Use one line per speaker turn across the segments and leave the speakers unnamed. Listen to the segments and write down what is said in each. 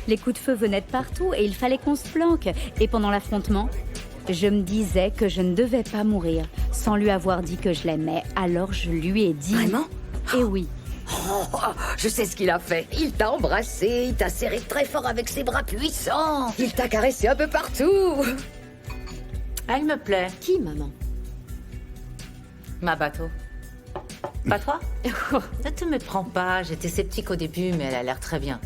Les coups de feu venaient de partout et il fallait qu'on se planque. Et pendant l'affrontement, je me disais que je ne devais pas mourir sans lui avoir dit que je l'aimais. Alors je lui ai dit...
Vraiment?
Et oui.
Oh, je sais ce qu'il a fait. Il t'a embrassé, il t'a serré très fort avec ses bras puissants. Il t'a caressé un peu partout.
Elle me plaît.
Qui, maman?
Ma bateau. Pas toi? Ne te méprends pas, j'étais sceptique au début, mais elle a l'air très bien.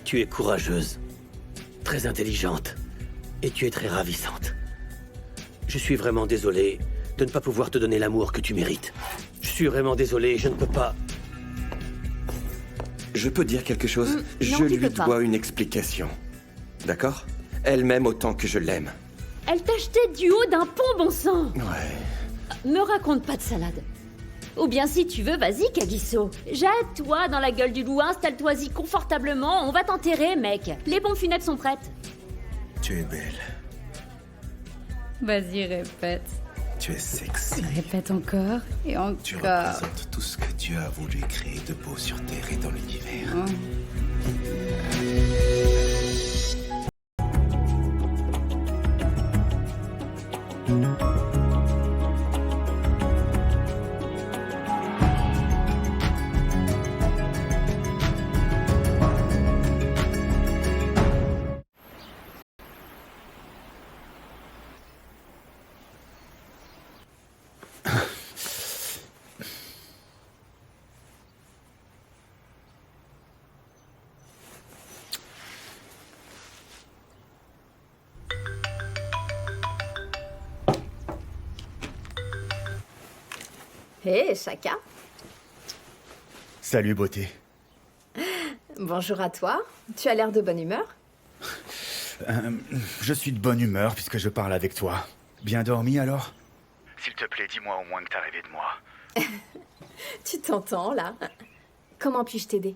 Tu es courageuse, très intelligente, et tu es très ravissante. Je suis vraiment désolé de ne pas pouvoir te donner l'amour que tu mérites. Je suis vraiment désolé, je ne peux pas...
Je peux dire quelque chose?
non,
Je
tu
lui
peux pas.
dois une explication. D'accord? Elle m'aime autant que je l'aime.
Elle t'a jeté du haut d'un pont, bon sang!
Ouais.
Me raconte pas de salade. Ou bien si tu veux, vas-y, Kagiso. Jette-toi dans la gueule du loup, installe-toi-y confortablement, on va t'enterrer, mec. Les pompes funèbres sont prêtes.
Tu es belle.
Vas-y, répète.
Tu es sexy.
Répète encore et encore.
Tu représentes tout ce que Dieu a voulu créer de beau sur Terre et dans l'univers.
Hé, Chaka.
Salut, beauté.
Bonjour à toi. Tu as l'air de bonne humeur.
Je suis de bonne humeur puisque je parle avec toi. Bien dormi alors? S'il te plaît, dis-moi au moins que t'as rêvé de moi.
Tu t'entends, là? Comment puis-je t'aider?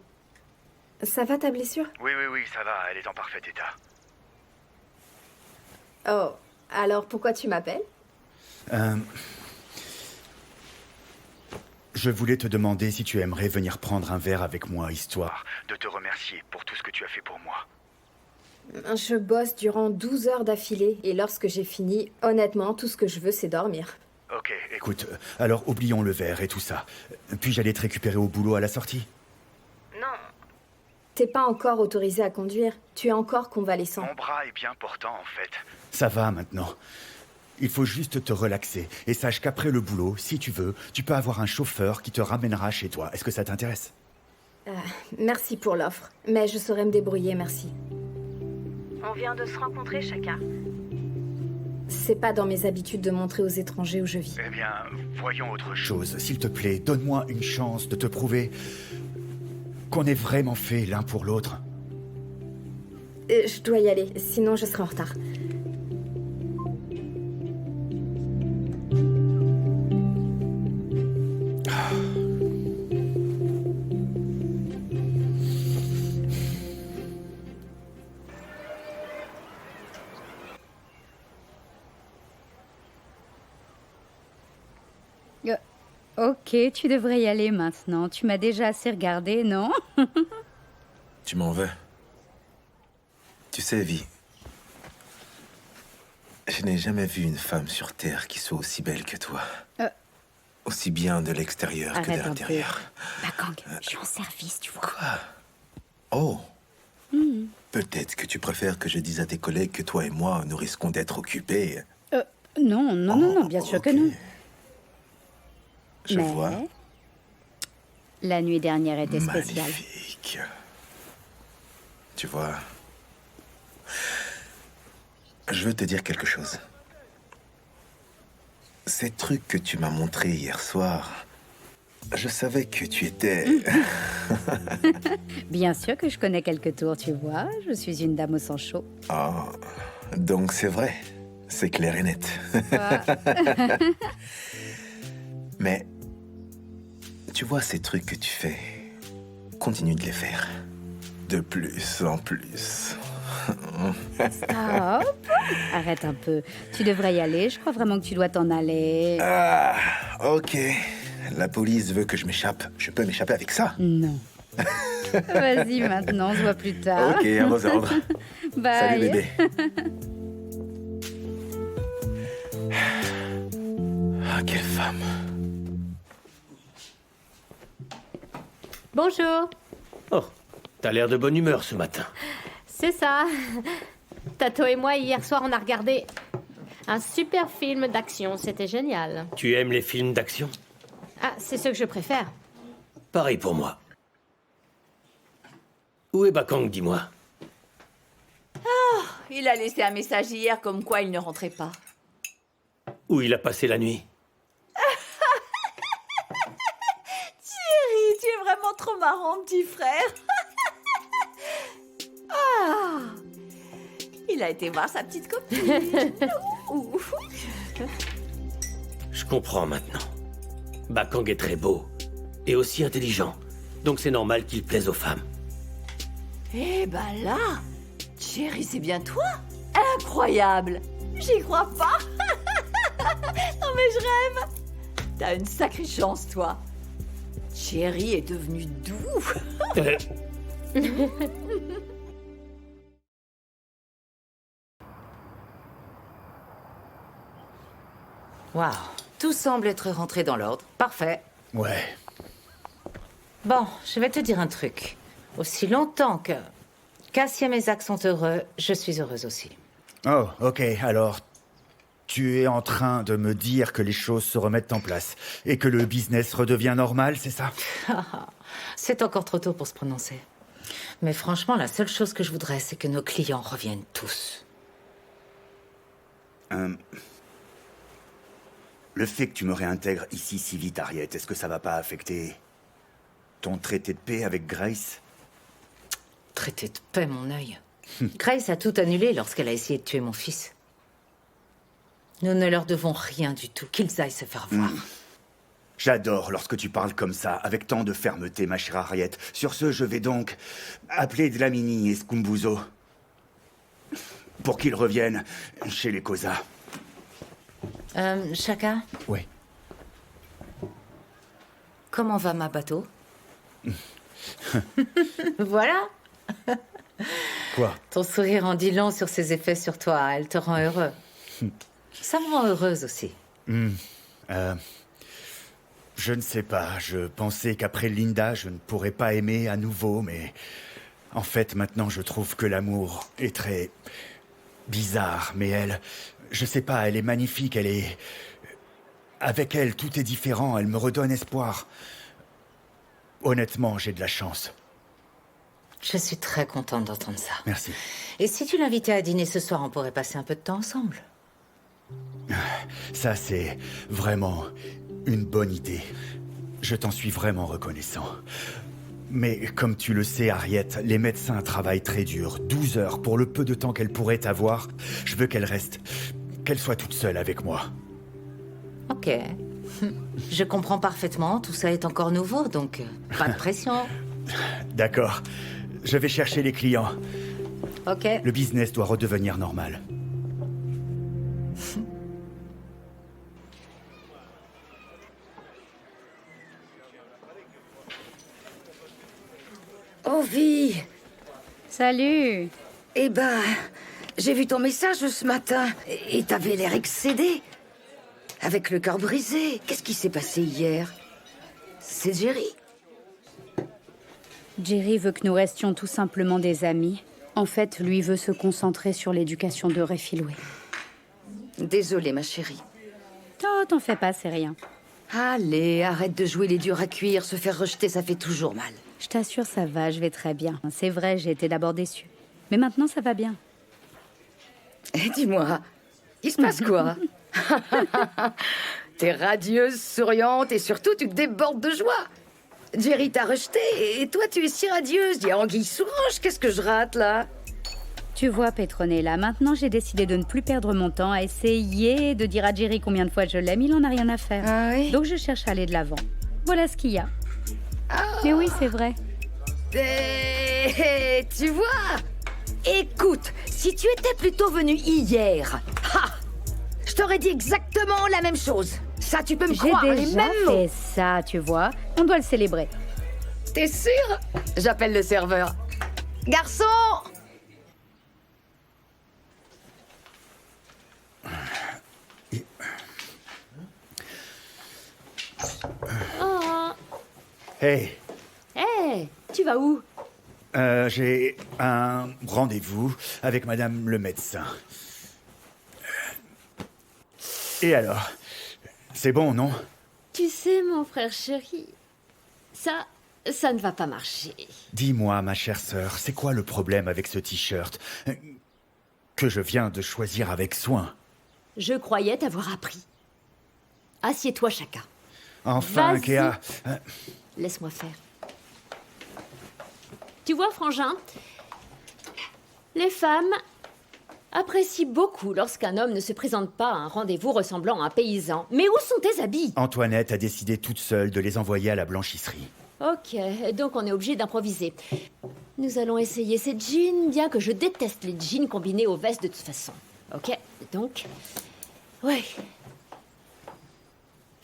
Ça va ta blessure?
Oui, ça va, elle est en parfait état.
Oh, alors pourquoi tu m'appelles?
Je voulais te demander si tu aimerais venir prendre un verre avec moi, histoire de te remercier pour tout ce que tu as fait pour moi.
Je bosse durant 12 heures d'affilée et lorsque j'ai fini, honnêtement, tout ce que je veux, c'est dormir.
Ok, écoute, alors oublions le verre et tout ça. Puis j'allais te récupérer au boulot à la sortie.
Non. T'es pas encore autorisé à conduire. Tu es encore convalescent.
Mon bras est bien portant en fait. Ça va maintenant. Il faut juste te relaxer. Et sache qu'après le boulot, si tu veux, tu peux avoir un chauffeur qui te ramènera chez toi. Est-ce que ça t'intéresse?
Merci pour l'offre, mais je saurais me débrouiller, merci. On vient de se rencontrer, Chaka. C'est pas dans mes habitudes de montrer aux étrangers où je vis.
Eh bien, voyons autre chose. S'il te plaît, donne-moi une chance de te prouver qu'on est vraiment fait l'un pour l'autre.
Je dois y aller, sinon je serai en retard.
Ok, tu devrais y aller maintenant. Tu m'as déjà assez regardé, non?
Tu m'en veux? Tu sais, Vi, je n'ai jamais vu une femme sur Terre qui soit aussi belle que toi. Aussi bien de l'extérieur que de
Arrête un peu.
l'intérieur.
Bakang, je suis en service, tu vois.
Quoi? Oh. Peut-être que tu préfères que je dise à tes collègues que toi et moi, nous risquons d'être occupés.
Non, bien sûr que non.
Je vois.
La nuit dernière était spéciale.
Magnifique. Tu vois, je veux te dire quelque chose. Ces trucs que tu m'as montrés hier soir, je savais que tu étais...
Bien sûr que je connais quelques tours, tu vois. Je suis une dame au sang chaud.
Oh, donc c'est vrai. C'est clair et net. Mais, tu vois ces trucs que tu fais, continue de les faire. De plus en plus.
Stop. Arrête un peu. Tu devrais y aller. Je crois vraiment que tu dois t'en aller.
Ah, ok. La police veut que je m'échappe. Je peux m'échapper avec ça?
Non. Vas-y maintenant, on se voit plus tard.
Ok, à vos ordres.
Bye.
Salut bébé. Ah, quelle femme.
Bonjour,
Oh, t'as l'air de bonne humeur ce matin.
c'est ça. Tato et moi, hier soir, on a regardé un super film d'action. C'était génial.
Tu aimes les films d'action?
Ah, c'est ce que je préfère.
Pareil pour moi. Où est Bakang, dis-moi?
Il a laissé un message hier comme quoi il ne rentrait pas.
Où il a passé la nuit?
Thierry, tu es vraiment trop marrant, petit frère. Ah, il a été voir sa petite copine. Ouh.
Je comprends maintenant. Bakang est très beau. Et aussi intelligent. Donc c'est normal qu'il plaise aux femmes.
Eh ben là, Thierry, c'est bien toi. Incroyable. J'y crois pas. Non mais je rêve. T'as une sacrée chance, toi. Thierry est devenu doux.
Waouh, tout semble être rentré dans l'ordre. Parfait.
Ouais.
Bon, je vais te dire un truc. Aussi longtemps que Cassia et Zach sont heureux, je suis heureuse aussi.
Oh, ok, alors... Tu es en train de me dire que les choses se remettent en place et que le business redevient normal, c'est ça?
C'est encore trop tôt pour se prononcer. Mais franchement, la seule chose que je voudrais, c'est que nos clients reviennent tous.
Le fait que tu me réintègres ici si vite, Harriet, est-ce que ça va pas affecter ton traité de paix avec Grace?
Traité de paix, mon œil. Grace a tout annulé lorsqu'elle a essayé de tuer mon fils. Nous ne leur devons rien du tout, qu'ils aillent se faire voir.
J'adore lorsque tu parles comme ça, avec tant de fermeté, ma chère Harriet. Sur ce, je vais donc appeler Dlamini et Skumbuzo pour qu'ils reviennent chez les Kosa.
Chaka,
Oui.
comment va ma bateau? Voilà.
Quoi?
Ton sourire en dit long sur ses effets sur toi. Elle te rend heureux. Ça me rend heureuse aussi.
Je ne sais pas. Je pensais qu'après Linda, je ne pourrais pas aimer à nouveau, mais... En fait, maintenant, je trouve que l'amour est très... bizarre. Mais elle... Je sais pas, elle est magnifique, elle est... Avec elle, tout est différent. Elle me redonne espoir. Honnêtement, j'ai de la chance.
Je suis très contente d'entendre ça.
Merci.
Et si tu l'invitais à dîner ce soir, on pourrait passer un peu de temps ensemble.
Ça, c'est vraiment une bonne idée. Je t'en suis vraiment reconnaissant. Mais comme tu le sais, Harriet, les médecins travaillent très dur. 12 heures pour le peu de temps qu'elle pourrait avoir. Je veux qu'elle reste... qu'elle soit toute seule avec moi.
Ok. Je comprends parfaitement, tout ça est encore nouveau, donc pas de pression.
D'accord. Je vais chercher les clients.
Ok.
Le business doit redevenir normal.
Ovi!
Salut.
Eh ben, j'ai vu ton message ce matin et t'avais l'air excédé. Avec le cœur brisé. Qu'est-ce qui s'est passé hier? C'est Jerry?
Jerry veut que nous restions tout simplement des amis. En fait, lui veut se concentrer sur l'éducation de Refilway.
Désolée, ma chérie.
Oh, t'en fais pas, c'est rien.
Allez, arrête de jouer les durs à cuire. Se faire rejeter, ça fait toujours mal.
Je t'assure, ça va, je vais très bien. C'est vrai, j'ai été d'abord déçue. Mais maintenant, ça va bien.
Eh, dis-moi, il se passe quoi? T'es radieuse, souriante et surtout, tu te débordes de joie. Jerry t'a rejeté et toi, tu es si radieuse. Dis anguille sous roche, qu'est-ce que je rate, là?
Tu vois, Petronella, maintenant j'ai décidé de ne plus perdre mon temps à essayer de dire à Jerry combien de fois je l'aime. Il en a rien à faire.
Ah oui?
Donc je cherche à aller de l'avant. Voilà ce qu'il y a. Mais oui, c'est vrai.
Tu vois? Écoute, si tu étais plutôt venu hier, je t'aurais dit exactement la même chose. Ça, tu peux me
J'ai
croire, les
déjà
mêmes mots.
fait ça, tu vois. On doit le célébrer.
T'es sûr? J'appelle le serveur. Garçon!
Oh.
Hey,
Hé, tu vas où?
j'ai un rendez-vous avec madame le médecin. Et alors? C'est bon, non?
Tu sais, mon frère chéri, ça ne va pas marcher.
Dis-moi, ma chère sœur, c'est quoi le problème avec ce t-shirt que je viens de choisir avec soin?
Je croyais t'avoir appris. Assieds-toi, Chaka.
Enfin,
Vas-y.
Kéa...
Laisse-moi faire. Tu vois, Frangin, les femmes apprécient beaucoup lorsqu'un homme ne se présente pas à un rendez-vous ressemblant à un paysan. Mais où sont tes habits?
Antoinette a décidé toute seule de les envoyer à la blanchisserie.
Ok, donc on est obligé d'improviser. Nous allons essayer ces jeans, bien que je déteste les jeans combinés aux vestes de toute façon. Ok, donc... Ouais.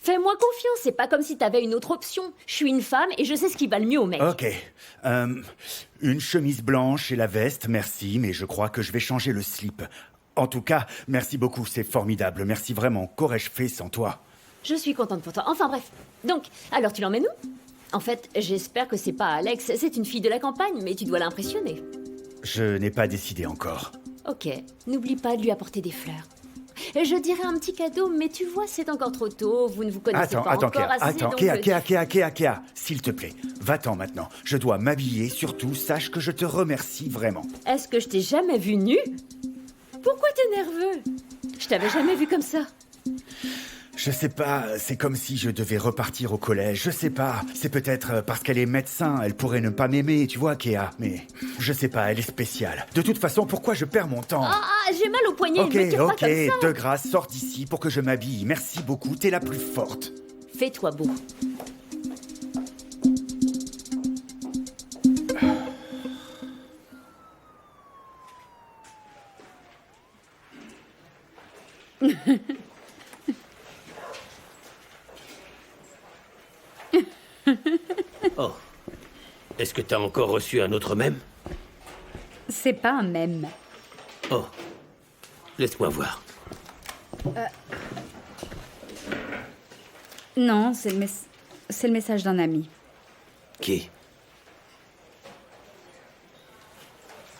Fais-moi confiance, c'est pas comme si t'avais une autre option. Je suis une femme et je sais ce qui va le mieux au mec.
Ok. Une chemise blanche et la veste, merci, mais je crois que je vais changer le slip. En tout cas, merci beaucoup, c'est formidable. Merci vraiment. Qu'aurais-je fait sans toi?
Je suis contente pour toi. Enfin bref. Donc, alors tu l'emmènes où? En fait, j'espère que c'est pas Alex, c'est une fille de la campagne, mais tu dois l'impressionner.
Je n'ai pas décidé encore.
Ok, n'oublie pas de lui apporter des fleurs. Et je dirais un petit cadeau, mais tu vois, c'est encore trop tôt, vous ne vous connaissez pas encore
Kéa,
assez,
attends,
donc...
Kéa, s'il te plaît, va-t'en maintenant. Je dois m'habiller, surtout, sache que je te remercie vraiment.
Est-ce que je t'ai jamais vu nu? Pourquoi t'es nerveux? Je t'avais jamais vu comme ça.
Je sais pas, c'est comme si je devais repartir au collège, je sais pas. C'est peut-être parce qu'elle est médecin, elle pourrait ne pas m'aimer, tu vois, Kéa, mais je sais pas, elle est spéciale. De toute façon, pourquoi je perds mon temps?
Ah, j'ai mal au poignet,
Ok,
me tire pas comme ça.
de grâce, sors d'ici pour que je m'habille. Merci beaucoup, t'es la plus forte.
Fais-toi beau.
Oh. Est-ce que t'as encore reçu un autre mème?
C'est pas un mème.
Oh. Laisse-moi voir.
Non, c'est le message d'un ami.
Qui?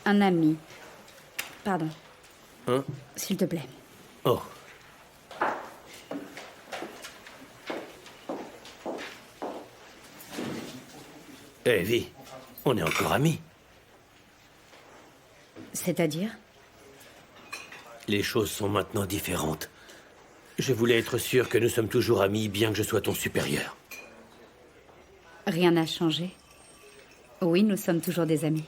Un ami. Pardon.
Hein?
S'il te plaît.
Oh. Eh, Vi, on est encore amis.
C'est-à-dire?
Les choses sont maintenant différentes. Je voulais être sûr que nous sommes toujours amis, bien que je sois ton supérieur.
Rien n'a changé. Oui, nous sommes toujours des amis.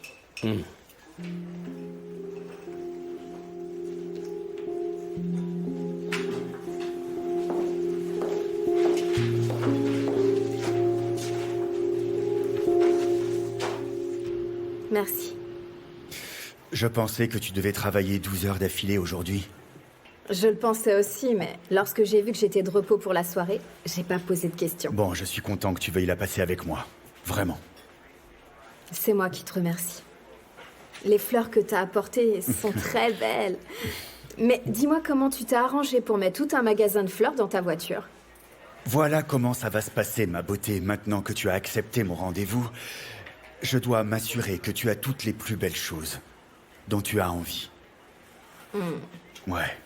Merci.
Je pensais que tu devais travailler 12 heures d'affilée aujourd'hui.
Je le pensais aussi, mais lorsque j'ai vu que j'étais de repos pour la soirée, j'ai pas posé de questions.
Bon, je suis content que tu veuilles la passer avec moi. Vraiment.
C'est moi qui te remercie. Les fleurs que t'as apportées sont très belles. Mais dis-moi comment tu t'es arrangé pour mettre tout un magasin de fleurs dans ta voiture.
Voilà comment ça va se passer, ma beauté, maintenant que tu as accepté mon rendez-vous. Je dois m'assurer que tu as toutes les plus belles choses dont tu as envie. Ouais.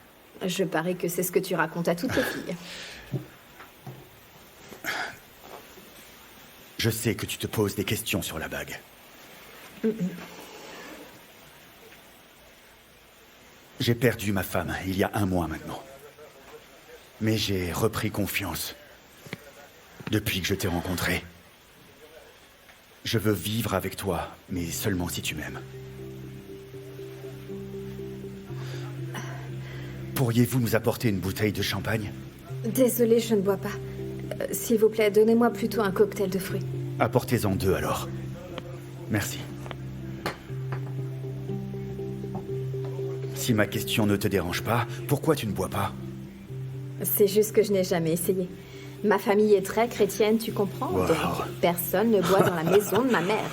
Je parie que c'est ce que tu racontes à toutes les filles.
Je sais que tu te poses des questions sur la bague. J'ai perdu ma femme il y a 1 mois maintenant. Mais j'ai repris confiance depuis que je t'ai rencontré. Je veux vivre avec toi, mais seulement si tu m'aimes. Pourriez-vous nous apporter une bouteille de champagne?
Désolée, je ne bois pas. S'il vous plaît, donnez-moi plutôt un cocktail de fruits.
Apportez-en 2 alors. Merci. Si ma question ne te dérange pas, pourquoi tu ne bois pas?
C'est juste que je n'ai jamais essayé. Ma famille est très chrétienne, tu comprends?
Wow.
Donc, personne ne boit dans la maison de ma mère.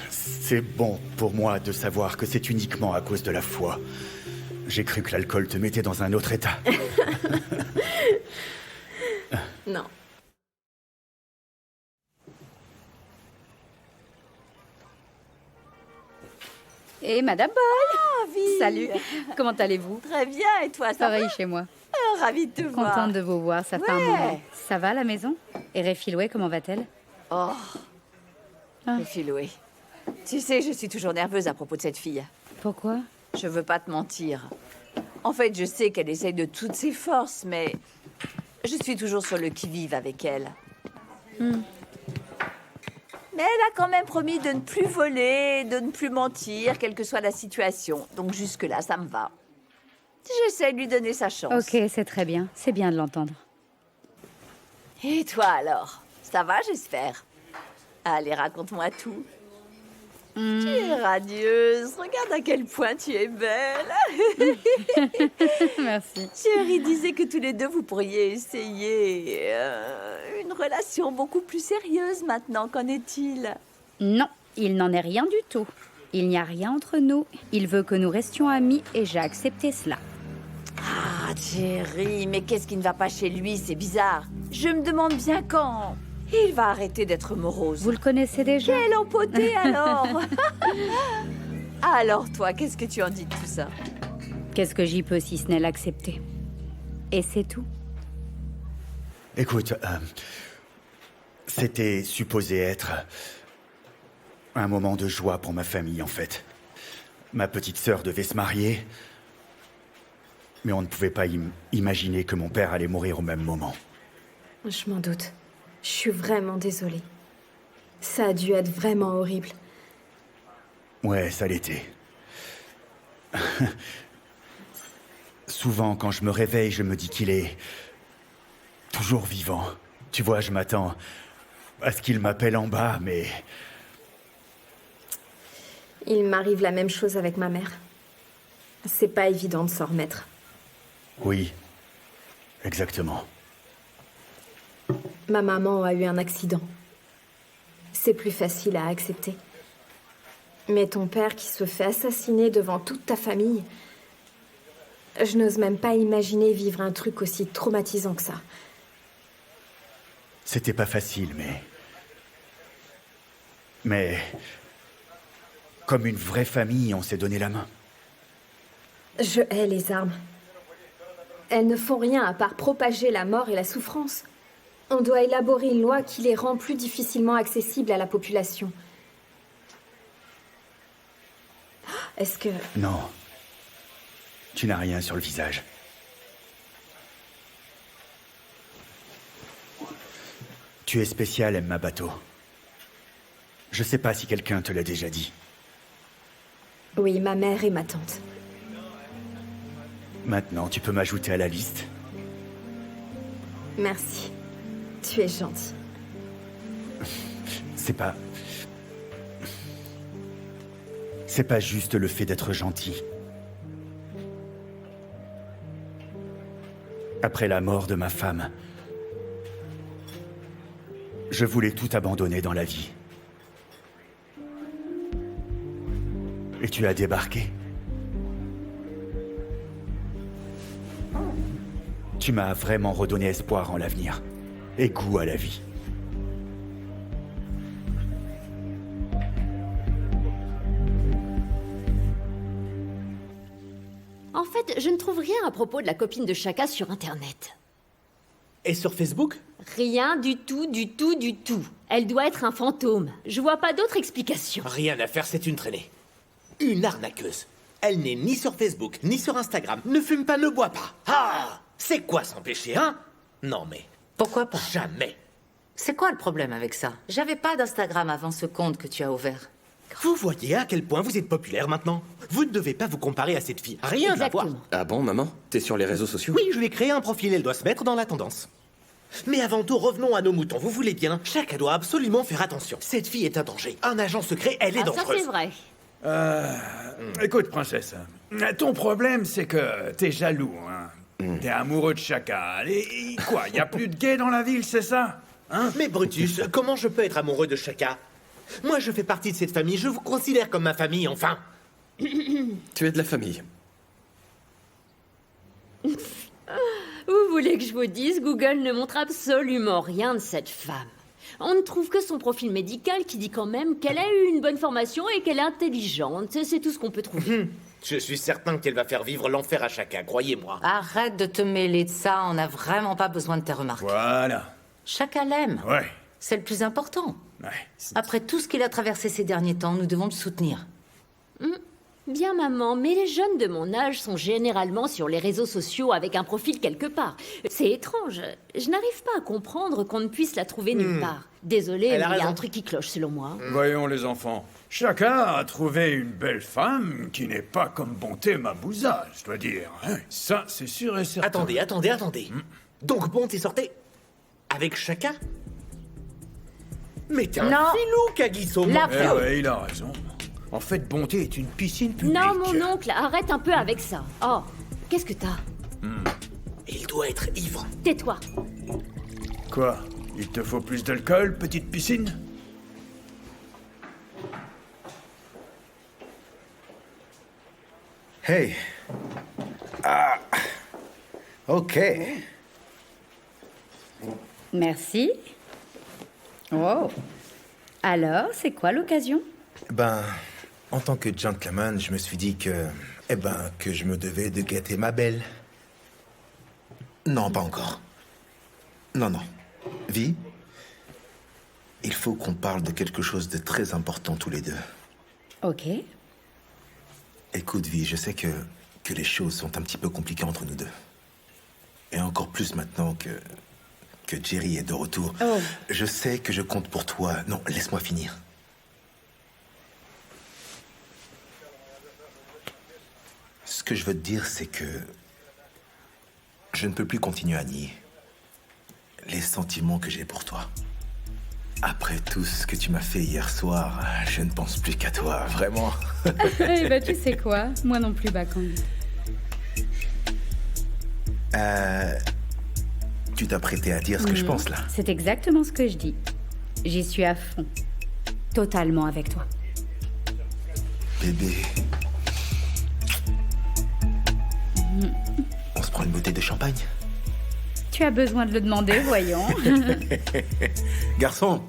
C'est bon pour moi de savoir que c'est uniquement à cause de la foi. J'ai cru que l'alcool te mettait dans un autre état.
Non.
Et Madame Boy.
Vie.
Salut. Comment allez-vous?
Très bien, et toi, ça
Pareil
va?
chez moi.
Ravie de te voir.
Contente de vous voir, ça fait un
Ouais.
moment. Ça va la maison? Et Réfiloué, comment va-t-elle?
Oh,
Ah.
Philoé. Tu sais, je suis toujours nerveuse à propos de cette fille.
Pourquoi?
Je veux pas te mentir. En fait, je sais qu'elle essaye de toutes ses forces, mais je suis toujours sur le qui-vive avec elle. Mais elle a quand même promis de ne plus voler, de ne plus mentir, quelle que soit la situation. Donc jusque-là, ça me va. J'essaie de lui donner sa chance.
Ok, c'est très bien. C'est bien de l'entendre.
Et toi alors? Ça va, j'espère? Allez, raconte-moi tout. Tu es radieuse. Regarde à quel point tu es belle.
Merci.
Thierry disait que tous les deux, vous pourriez essayer une relation beaucoup plus sérieuse maintenant. Qu'en est-il?
Non, il n'en est rien du tout. Il n'y a rien entre nous. Il veut que nous restions amis et j'ai accepté cela.
Ah, Thierry, mais qu'est-ce qui ne va pas chez lui? C'est bizarre. Je me demande bien quand il va arrêter d'être morose.
Vous le connaissez déjà?
Quel empoté alors? Alors toi, qu'est-ce que tu en dis de tout ça?
Qu'est-ce que j'y peux si ce n'est l'accepter? Et c'est tout.
Écoute, c'était supposé être un moment de joie pour ma famille, en fait. Ma petite sœur devait se marier, mais on ne pouvait pas imaginer que mon père allait mourir au même moment.
Je m'en doute. Je suis vraiment désolée. Ça a dû être vraiment horrible.
Ouais, ça l'était. Souvent, quand je me réveille, je me dis qu'il est toujours vivant. Tu vois, je m'attends à ce qu'il m'appelle en bas, mais...
Il m'arrive la même chose avec ma mère. C'est pas évident de s'en remettre.
Oui, exactement.
Ma maman a eu un accident. C'est plus facile à accepter. Mais ton père qui se fait assassiner devant toute ta famille... Je n'ose même pas imaginer vivre un truc aussi traumatisant que ça.
C'était pas facile, mais... Comme une vraie famille, on s'est donné la main.
Je hais les armes. Elles ne font rien à part propager la mort et la souffrance. On doit élaborer une loi qui les rend plus difficilement accessibles à la population. Est-ce que...
Non. Tu n'as rien sur le visage. Tu es spécial, Emma Bateau. Je sais pas si quelqu'un te l'a déjà dit.
Oui, ma mère et ma tante.
Maintenant, tu peux m'ajouter à la liste.
Merci. Tu es gentil.
C'est pas juste le fait d'être gentil. Après la mort de ma femme, je voulais tout abandonner dans la vie. Et tu as débarqué. Tu m'as vraiment redonné espoir en l'avenir et goût à la vie.
En fait, je ne trouve rien à propos de la copine de Chaka sur Internet.
Et sur Facebook?
Rien du tout, du tout, du tout. Elle doit être un fantôme. Je vois pas d'autre explication.
Rien à faire, c'est une traînée. Une arnaqueuse. Elle n'est ni sur Facebook, ni sur Instagram. Ne fume pas, ne boit pas. Ah! C'est quoi son péché, hein? Non mais...
Pourquoi pas?
Jamais.
C'est quoi le problème avec ça? J'avais pas d'Instagram avant ce compte que tu as ouvert.
Vous voyez à quel point vous êtes populaire maintenant? Vous ne devez pas vous comparer à cette fille. Rien à voir.
Ah bon, maman? T'es sur les réseaux sociaux?
Oui, je lui ai créé un profil, elle doit se mettre dans la tendance. Mais avant tout, revenons à nos moutons, vous voulez bien? Chacun doit absolument faire attention. Cette fille est un danger. Un agent secret, elle est
Ah, ça
dangereuse.
c'est vrai.
Écoute, princesse, ton problème, c'est que t'es jaloux, hein.
T'es amoureux de Chacal. Et quoi, y a plus de gays dans la ville, c'est ça? Hein?
Mais Brutus, comment je peux être amoureux de Chaka? Moi, je fais partie de cette famille, je vous considère comme ma famille, enfin.
Tu es de la famille.
Vous voulez que je vous dise, Google ne montre absolument rien de cette femme. On ne trouve que son profil médical qui dit quand même qu'elle a eu une bonne formation et qu'elle est intelligente. C'est tout ce qu'on peut trouver.
Je suis certain qu'elle va faire vivre l'enfer à Chaka, croyez-moi.
Arrête de te mêler de ça, on n'a vraiment pas besoin de tes remarques.
Voilà.
Chaka l'aime.
Ouais.
C'est le plus important.
Ouais.
Après tout ce qu'il a traversé ces derniers temps, nous devons le soutenir.
Bien, maman, mais les jeunes de mon âge sont généralement sur les réseaux sociaux avec un profil quelque part. C'est étrange. Je n'arrive pas à comprendre qu'on ne puisse la trouver nulle part. Désolée, mais
Elle a
il y a
raison.
un truc qui cloche selon moi.
Voyons les enfants. Chacun a trouvé une belle femme qui n'est pas comme Bonté Mabouza, je dois dire. Hein. Ça, c'est sûr et certain.
Attendez. Donc bon, t'es sorti avec Chaka? Mais t'es un
Non.
filou, Kagiso.
La-
Eh ouais, il a raison. En fait, Bonté est une piscine publique.
Non, mon oncle, arrête un peu avec ça. Oh, qu'est-ce que t'as?
Il doit être ivre.
Tais-toi.
Quoi? Il te faut plus d'alcool, petite piscine?
Hey. Ah. Ok.
Merci. Oh. Alors, c'est quoi l'occasion?
Ben, en tant que gentleman, je me suis dit que... que je me devais de gâter ma belle. Non, pas encore. Non. Vi, il faut qu'on parle de quelque chose de très important tous les deux.
Ok.
Écoute, Vi, je sais que les choses sont un petit peu compliquées entre nous deux. Et encore plus maintenant que Jerry est de retour.
Oh.
Je sais que je compte pour toi. Non, laisse-moi finir. Ce que je veux te dire, c'est que je ne peux plus continuer à nier les sentiments que j'ai pour toi. Après tout ce que tu m'as fait hier soir, je ne pense plus qu'à toi, vraiment.
Eh ben, tu sais quoi? Moi non plus, Bakang.
Tu t'as prêté à dire ce que je pense, là.
C'est exactement ce que je dis. J'y suis à fond. Totalement avec toi.
Bébé. On se prend une bouteille de champagne?
Tu as besoin de le demander, voyons.
Garçon,